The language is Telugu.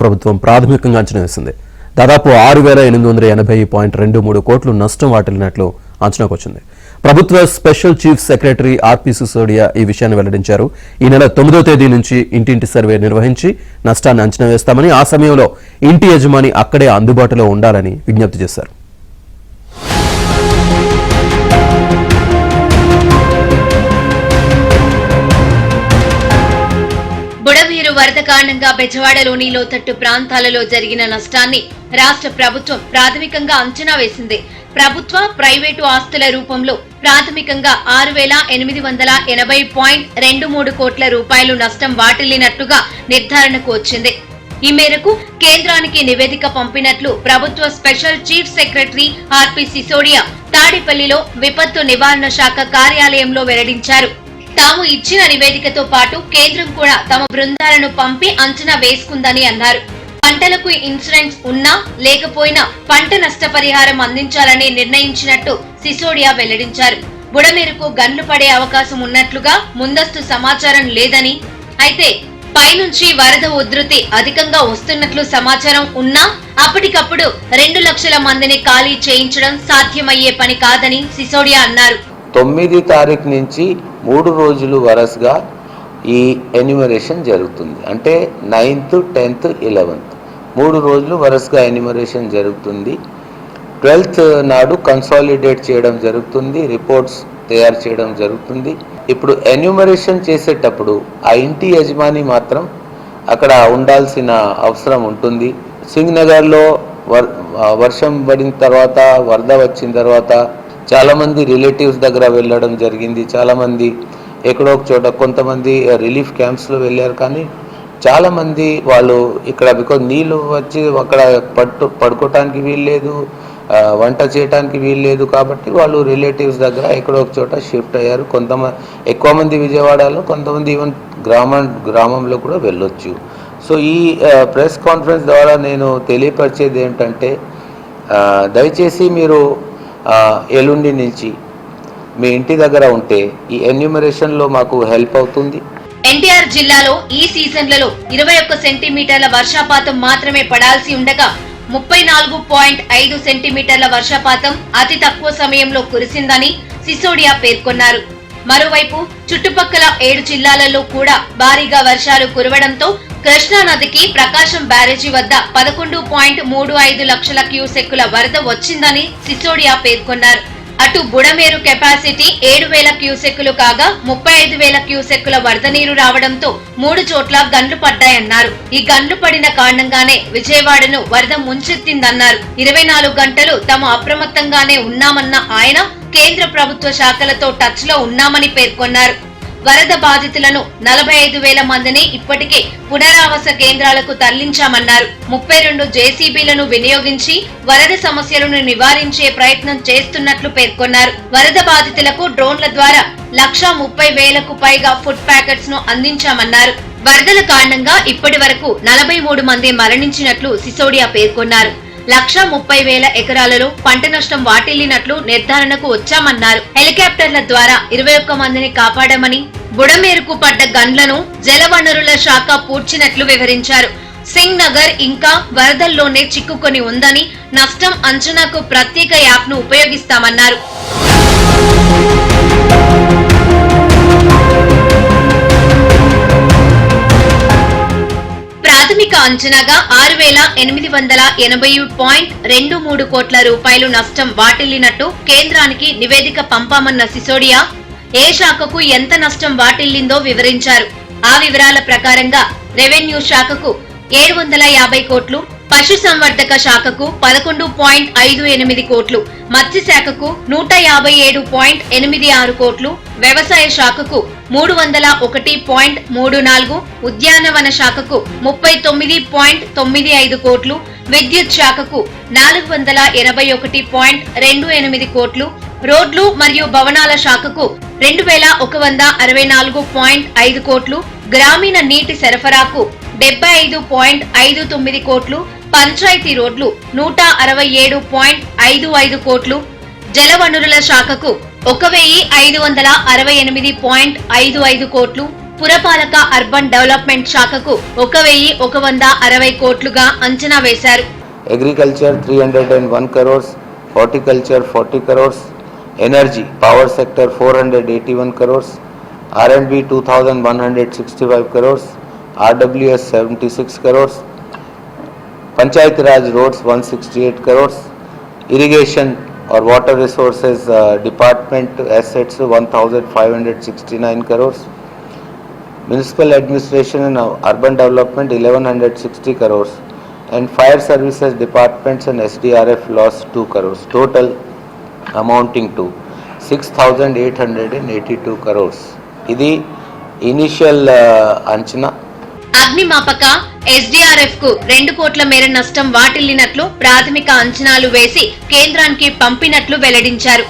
ప్రభుత్వం ప్రాథమికంగా అంచనా వేసింది. దాదాపు 6,880.23 కోట్లు నష్టం వాటిల్లినట్లు అంచనాకు వచ్చింది. ప్రభుత్వ స్పెషల్ చీఫ్ సెక్రటరీ ఆర్పి సిసోడియా ఈ విషయాన్ని వెల్లడించారు. ఈ నెల 9వ తేదీ నుంచి ఇంటింటి సర్వే నిర్వహించి నష్టాన్ని అంచనా వేస్తామని, ఆ సమయంలో ఇంటి యజమాని అక్కడే అందుబాటులో ఉండాలని విజ్ఞప్తి చేశారు. బుడమేరు వరద కారణంగా బెజవాడలోని లోతట్టు ప్రాంతాలలో జరిగిన నష్టాన్ని రాష్ట్ర ప్రభుత్వం ప్రాథమికంగా అంచనా వేసింది. ప్రభుత్వ, ప్రైవేటు ఆస్తుల రూపంలో ప్రాథమికంగా 6,880.23 కోట్ల రూపాయలు నష్టం వాటిల్లినట్టుగా నిర్ధారణకు వచ్చింది. ఈ మేరకు కేంద్రానికి నివేదిక పంపినట్లు ప్రభుత్వ స్పెషల్ చీఫ్ సెక్రటరీ ఆర్పి సిసోడియా తాడేపల్లిలో విపత్తు నివారణ శాఖ కార్యాలయంలో వెల్లడించారు. తాము ఇచ్చిన నివేదికతో పాటు కేంద్రం కూడా తమ బృందాలను పంపి అంచనా వేసుకుందని అన్నారు. పంటలకు ఇన్సూరెన్స్ ఉన్నా లేకపోయినా పంట నష్టపరిహారం అందించాలని నిర్ణయించినట్టు సిసోడియా వెల్లడించారు. బుడమేరుకు గన్లు పడే అవకాశం ఉన్నట్లుగా ముందస్తు సమాచారం లేదని, అయితే పైనుంచి వరద ఉధృతి అధికంగా వస్తున్నట్లు సమాచారం ఉన్నా అప్పటికప్పుడు 2 లక్షల మందిని ఖాళీ చేయించడం సాధ్యమయ్యే పని కాదని సిసోడియా అన్నారు. 9 తారీఖు నుంచి 3 రోజులు వరుసగా ఈ ఎన్యూమరేషన్ జరుగుతుంది. అంటే 9th, 10th, 11th 3 రోజులు వరుసగా ఎన్యూమరేషన్ జరుగుతుంది. 12th నాడు కన్సాలిడేట్ చేయడం జరుగుతుంది, రిపోర్ట్స్ తయారు చేయడం జరుగుతుంది. ఇప్పుడు ఎన్యూమరేషన్ చేసేటప్పుడు ఆ ఇంటి యజమాని మాత్రం అక్కడ ఉండాల్సిన అవసరం ఉంటుంది. సింగనగర్లో వర్షం పడిన తర్వాత, వరద వచ్చిన తర్వాత చాలామంది రిలేటివ్స్ దగ్గర వెళ్ళడం జరిగింది. చాలామంది ఎక్కడో ఒక చోట, కొంతమంది రిలీఫ్ క్యాంప్స్లో వెళ్ళారు. కానీ చాలామంది వాళ్ళు ఇక్కడ బికాజ్ నీళ్ళు వచ్చి అక్కడ పడుకోవటానికి వీల్లేదు, వంట చేయడానికి వీల్లేదు, కాబట్టి వాళ్ళు రిలేటివ్స్ దగ్గర ఎక్కడో ఒక చోట షిఫ్ట్ అయ్యారు. ఎక్కువ మంది విజయవాడలో, కొంతమంది ఈవెన్ గ్రామంలో కూడా వెళ్ళొచ్చు. సో ఈ ప్రెస్ కాన్ఫరెన్స్ ద్వారా నేను తెలియపరిచేది ఏంటంటే, దయచేసి మీరు ఎల్లుండి నుంచి మీ ఇంటి దగ్గర ఉంటే ఈ ఎన్యూమరేషన్లో మాకు హెల్ప్ అవుతుంది. ఎన్టీఆర్ జిల్లాలో ఈ సీజన్లలో 21 సెంటీమీటర్ల వర్షపాతం మాత్రమే పడాల్సి ఉండగా 34.5 సెంటీమీటర్ల వర్షపాతం అతి తక్కువ సమయంలో కురిసిందని సిసోడియా పేర్కొన్నారు. మరోవైపు చుట్టుపక్కల 7 జిల్లాలలో కూడా భారీగా వర్షాలు కురవడంతో కృష్ణా నదికి ప్రకాశం బ్యారేజీ వద్ద 11.35 లక్షల క్యూసెక్కుల వరద వచ్చిందని సిసోడియా పేర్కొన్నారు. అటు బుడమేరు కెపాసిటీ 7,000 క్యూసెక్కులు కాగా 35,000 క్యూసెక్కుల వరద నీరు రావడంతో 3 చోట్ల గన్లు పడ్డాయన్నారు. ఈ గన్లు పడిన కారణంగానే విజయవాడను వరద ముంచెత్తిందన్నారు. 24 గంటలు తాము అప్రమత్తంగానే ఉన్నామన్న ఆయన కేంద్ర ప్రభుత్వ శాఖలతో టచ్ లో ఉన్నామని పేర్కొన్నారు. వరద బాధితులను 45,000 మందిని ఇప్పటికే పునరావాస కేంద్రాలకు తరలించామన్నారు. 32 జేసీబీలను వినియోగించి వరద సమస్యలను నివారించే ప్రయత్నం చేస్తున్నట్లు పేర్కొన్నారు. వరద బాధితులకు డ్రోన్ల ద్వారా 130,000కు పైగా ఫుడ్ ప్యాకెట్స్ ను అందించామన్నారు. వరదల కారణంగా ఇప్పటి వరకు 43 మంది మరణించినట్లు సిసోడియా పేర్కొన్నారు. 130,000 ఎకరాలలో పంట నష్టం వాటిల్లినట్లు నిర్ధారణకు వచ్చామన్నారు. హెలికాప్టర్ల ద్వారా 21 మందిని కాపాడామని, బుడమేరుకు పడ్డ గన్లను జలవనరుల శాఖ పూడ్చినట్లు వివరించారు. సింగ్ నగర్ ఇంకా వరదల్లోనే చిక్కుకొని ఉందని, నష్టం అంచనాకు ప్రత్యేక యాప్ ను ఉపయోగిస్తామన్నారు. ప్రాథమిక అంచనాగా 6,880.23 కోట్ల రూపాయలు నష్టం వాటిల్లినట్టు కేంద్రానికి నివేదిక పంపామన్న సిసోడియా ఏ శాఖకు ఎంత నష్టం వాటిల్లిందో వివరించారు. ఆ వివరాల ప్రకారంగా రెవెన్యూ శాఖకు 750 కోట్లు, పశుసంవర్ధక శాఖకు 11.58 కోట్లు, మత్స్య శాఖకు 157.86 కోట్లు, వ్యవసాయ శాఖకు 301.34, ఉద్యానవన శాఖకు 39.95 కోట్లు, విద్యుత్ శాఖకు 481.28 కోట్లు, రోడ్లు మరియు భవనాల శాఖకు 2,164.5 కోట్లు, గ్రామీణ నీటి సరఫరాకు 75.59 కోట్లు, పంచాయతీ రోడ్లు 167.55 కోట్లు, జలవనరుల శాఖకు 1,568.55 కోట్లు, పురపాలక అర్బన్ డెవలప్మెంట్ శాఖకు 1160 కోట్లుగా అంచనా వేశారు. Agriculture 301 crores, horticulture 40 crores, energy power sector 481 crores, R&B 2165 crores, RWS 76 crores, Panchayati Raj roads 168 crores, irrigation or water resources department assets 1569 crores, municipal administration and urban development 1160 crores, and fire services departments and SDRF loss 2 crores, total amounting to 6882 crores. ఇది ఇనిషియల్ అంచనా. అగ్నిమాపక SDRF కు 2 కోట్ల మేర నష్టం వాటిల్లినట్లు ప్రాథమిక అంచనాలు వేసి కేంద్రానికి పంపినట్లు వెల్లడించారు.